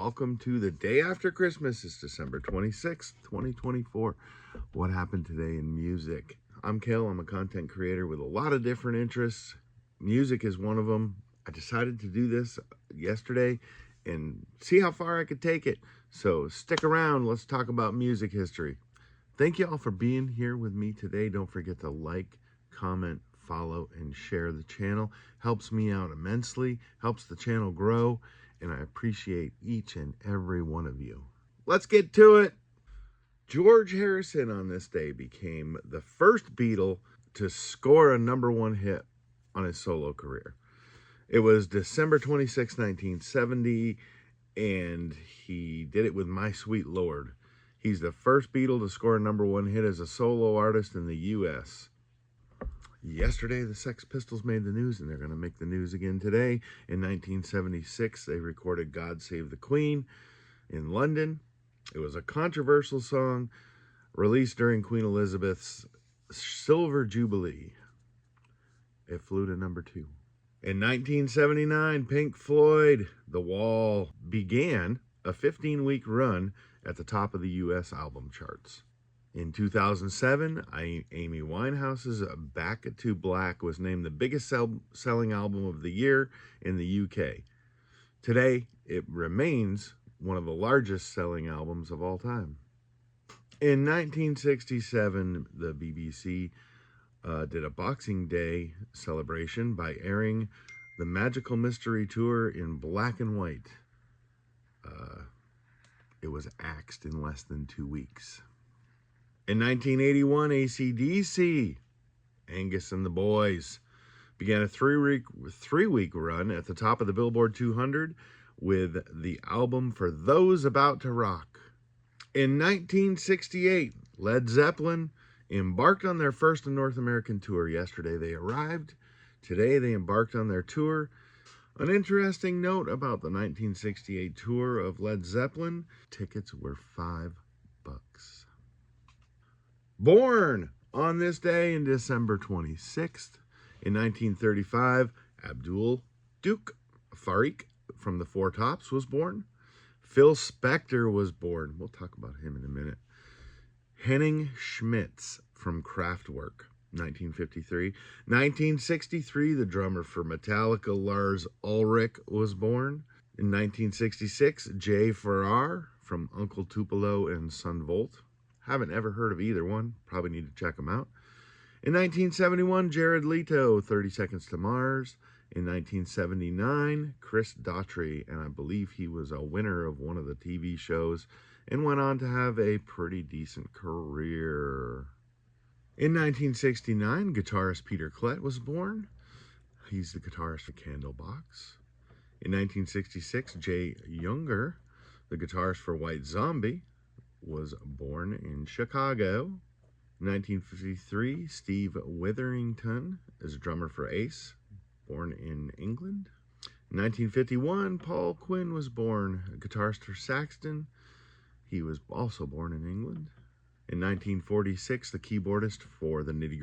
welcome to the day after Christmas. It's December 26th, 2024. What happened today in music? I'm Kale. I'm a content creator with a lot of different interests. Music is one of them. I decided to do this yesterday and see how far I could take it. So stick around. Let's talk about music history. Thank you all for being here with me today. Don't forget to like, comment, follow, and share the channel. Helps me out immensely, helps the channel grow, and I appreciate each and every one of you. Let's get to it. George Harrison on this day became the first Beatle to score a #1 hit on his solo career. It was December 26, 1970, and he did it with My Sweet Lord. He's the first Beatle to score a #1 hit as a solo artist in the U.S. Yesterday, the Sex Pistols made the news, and they're going to make the news again today. In 1976, they recorded God Save the Queen in London. It was a controversial song released during Queen Elizabeth's Silver Jubilee. It flew to #2. In 1979, Pink Floyd, The Wall, began a 15-week run at the top of the U.S. album charts. In 2007, Amy Winehouse's Back to Black was named the biggest selling album of the year in the UK. Today, it remains one of the largest selling albums of all time. In 1967, the BBC did a Boxing Day celebration by airing the Magical Mystery Tour in black and white. It was axed in less than 2 weeks. In 1981, AC/DC, Angus and the Boys, began a three-week run at the top of the Billboard 200 with the album For Those About to Rock. In 1968, Led Zeppelin embarked on their first North American tour. Yesterday they arrived. Today they embarked on their tour. An interesting note about the 1968 tour of Led Zeppelin, tickets were $5. Born on this day in December 26th, in 1935, Abdul Duke Farik from the Four Tops was born. Phil Spector was born. We'll talk about him in a minute. Henning Schmitz from Kraftwerk, 1953. 1963, the drummer for Metallica, Lars Ulrich, was born. In 1966, Jay Farrar from Uncle Tupelo and Son Volt. Haven't ever heard of either one. Probably need to check them out. In 1971, Jared Leto, 30 Seconds to Mars. In 1979, Chris Daughtry, and I believe he was a winner of one of the TV shows and went on to have a pretty decent career. In 1969, guitarist Peter Klett was born. He's the guitarist for Candlebox. In 1966, Jay Younger, the guitarist for White Zombie, was born in Chicago. 1953, Steve Witherington is a drummer for Ace, born in England. 1951, Paul Quinn was born, a guitarist for Saxton. He was also born in England. In 1946, the keyboardist for the Nitty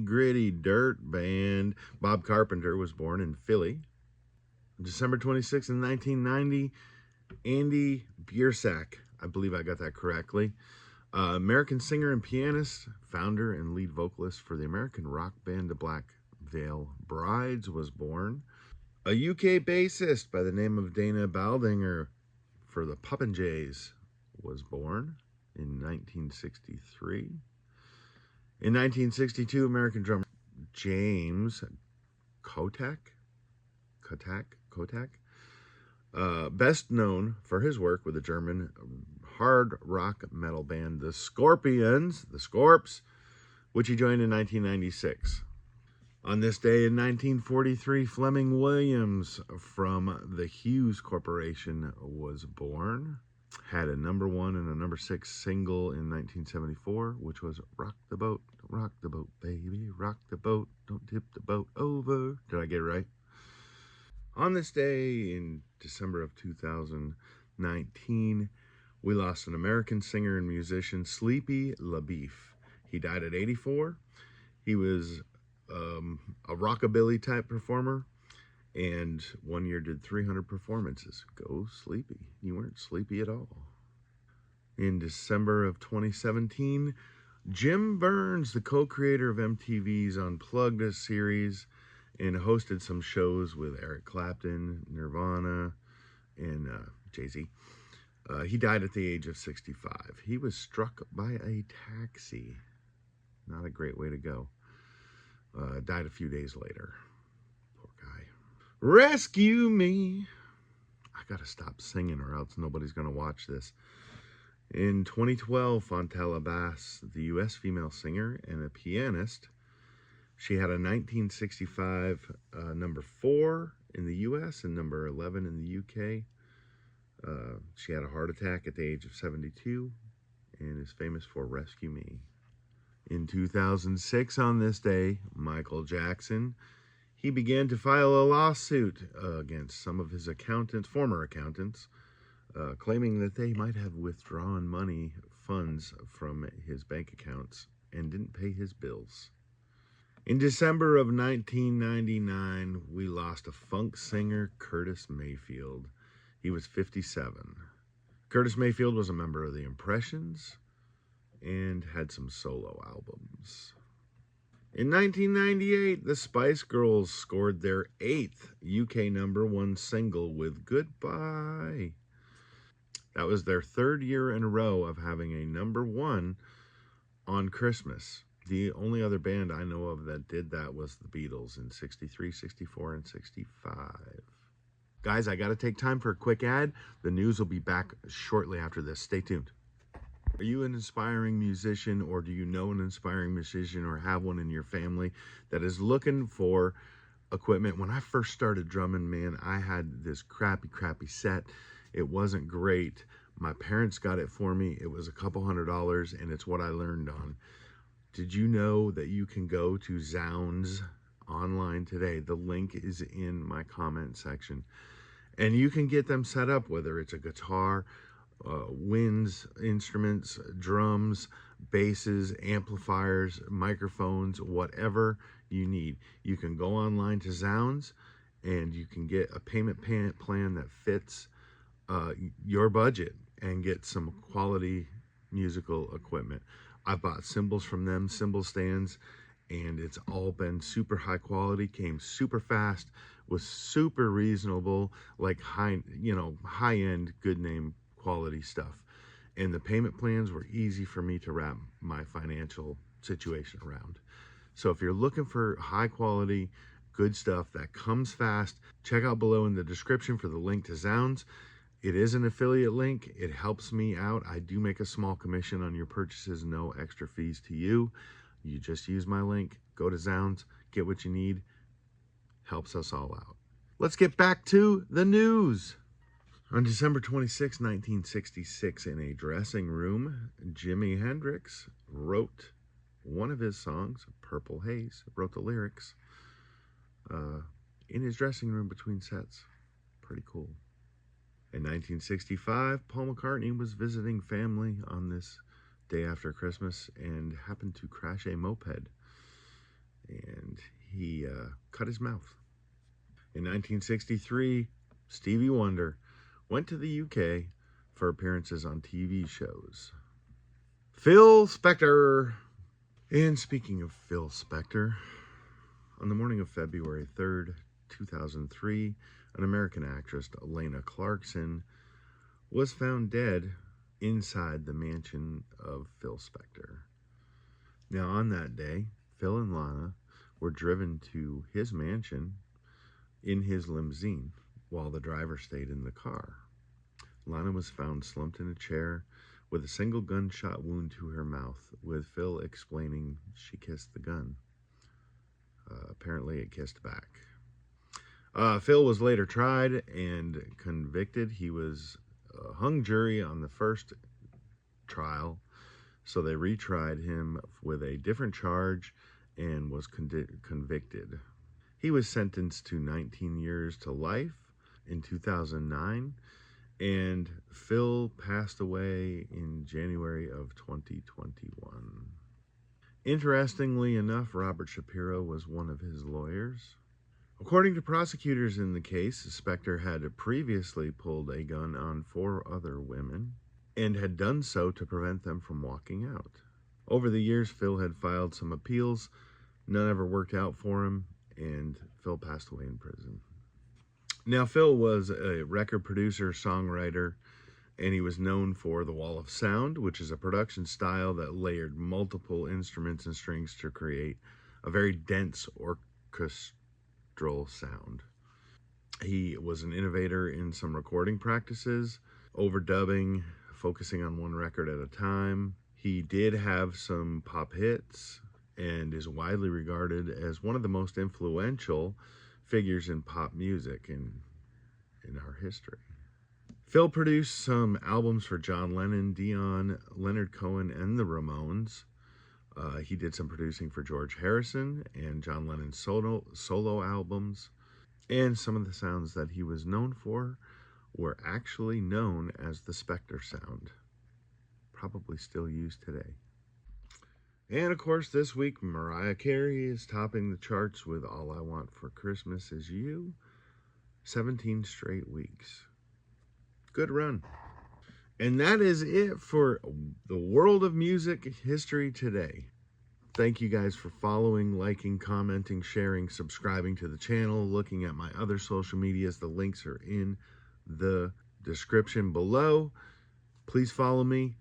Gritty Dirt Band, Bob Carpenter, was born in Philly. December 26, in 1990, Andy Biersack, I believe I got that correctly, American singer and pianist, founder and lead vocalist for the American rock band The Black Veil Brides, was born. A UK bassist by the name of Dana Baldinger for the Popinjays was born in 1963. In 1962, American drummer James Kotak, best known for his work with the German hard rock metal band the Scorpions, the Scorps, which he joined in 1996. On this day in 1943, Fleming Williams from the Hughes Corporation was born. Had a #1 and a #6 single in 1974, which was Rock the Boat, baby, rock the boat, don't tip the boat over. Did I get it right? On this day in December of 2019, we lost an American singer and musician, Sleepy LaBeef. He died at 84. He was a rockabilly type performer. And one year did 300 performances. Go Sleepy. You weren't sleepy at all. In December of 2017, Jim Burns, the co-creator of MTV's Unplugged series, and hosted some shows with Eric Clapton, Nirvana, and Jay-Z. He died at the age of 65. He was struck by a taxi. Not a great way to go. Died a few days later. Poor guy. Rescue Me. I gotta stop singing or else nobody's gonna watch this. In 2012, Fontella Bass, the U.S. female singer and a pianist, she had a 1965 number 4 in the U.S. and number 11 in the U.K. She had a heart attack at the age of 72 and is famous for Rescue Me. In 2006, on this day, Michael Jackson, he began to file a lawsuit against some of his former accountants, claiming that they might have withdrawn funds from his bank accounts and didn't pay his bills. In December of 1999, we lost a funk singer, Curtis Mayfield. He was 57. Curtis Mayfield was a member of the Impressions and had some solo albums. In 1998, the Spice Girls scored their 8th UK number 1 single with Goodbye. That was their 3rd year in a row of having a number 1 on Christmas. The only other band I know of that did that was the Beatles in 63, 64, and 65. Guys, I got to take time for a quick ad. The news will be back shortly after this. Stay tuned. Are you an inspiring musician, or do you know an inspiring musician or have one in your family that is looking for equipment? When I first started drumming, man, I had this crappy set. It wasn't great. My parents got it for me. It was a couple $100, and it's what I learned on. Did you know that you can go to Zounds online today? The link is in my comment section. And you can get them set up, whether it's a guitar, winds, instruments, drums, basses, amplifiers, microphones, whatever you need. You can go online to Zounds and you can get a payment plan that fits your budget and get some quality musical equipment. I bought cymbals from them, cymbal stands, and it's all been super high quality, came super fast, was super reasonable, like high-end, good name quality stuff. And the payment plans were easy for me to wrap my financial situation around. So if you're looking for high quality, good stuff that comes fast, check out below in the description for the link to Zounds. It is an affiliate link. It helps me out. I do make a small commission on your purchases, no extra fees to you. You just use my link, go to Zounds, get what you need. Helps us all out. Let's get back to the news. On December 26, 1966, in a dressing room, Jimi Hendrix wrote one of his songs, Purple Haze, wrote the lyrics in his dressing room between sets. Pretty cool. In 1965, Paul McCartney was visiting family on this day after Christmas and happened to crash a moped, and he cut his mouth. In 1963, Stevie Wonder went to the UK for appearances on TV shows. Phil Spector. And speaking of Phil Spector, on the morning of February 3rd, 2003, an American actress, Elena Clarkson, was found dead inside the mansion of Phil Spector. Now, on that day, Phil and Lana were driven to his mansion in his limousine while the driver stayed in the car. Lana was found slumped in a chair with a single gunshot wound to her mouth, with Phil explaining she kissed the gun. Apparently it kissed back. Phil was later tried and convicted. He was hung jury on the first trial, so they retried him with a different charge and was convicted. He was sentenced to 19 years to life in 2009, and Phil passed away in January of 2021. Interestingly enough, Robert Shapiro was one of his lawyers. According to prosecutors in the case, the Spectre had previously pulled a gun on 4 other women and had done so to prevent them from walking out. Over the years, Phil had filed some appeals. None ever worked out for him, and Phil passed away in prison. Now, Phil was a record producer, songwriter, and he was known for the wall of sound, which is a production style that layered multiple instruments and strings to create a very dense orchestral sound. He was an innovator in some recording practices, overdubbing, focusing on one record at a time. He did have some pop hits and is widely regarded as one of the most influential figures in pop music in our history. Phil produced some albums for John Lennon, Dion, Leonard Cohen, and the Ramones. He did some producing for George Harrison and John Lennon's solo albums. And some of the sounds that he was known for were actually known as the Spectre sound, probably still used today. And of course, this week, Mariah Carey is topping the charts with All I Want for Christmas Is You, 17 straight weeks. Good run. And that is it for the world of music history today. Thank you guys for following, liking, commenting, sharing, subscribing to the channel, looking at my other social medias. The links are in the description below. Please follow me.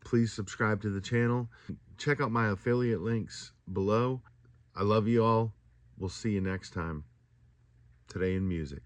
Please subscribe to the channel. Check out my affiliate links below. I love you all. We'll see you next time. Today in music.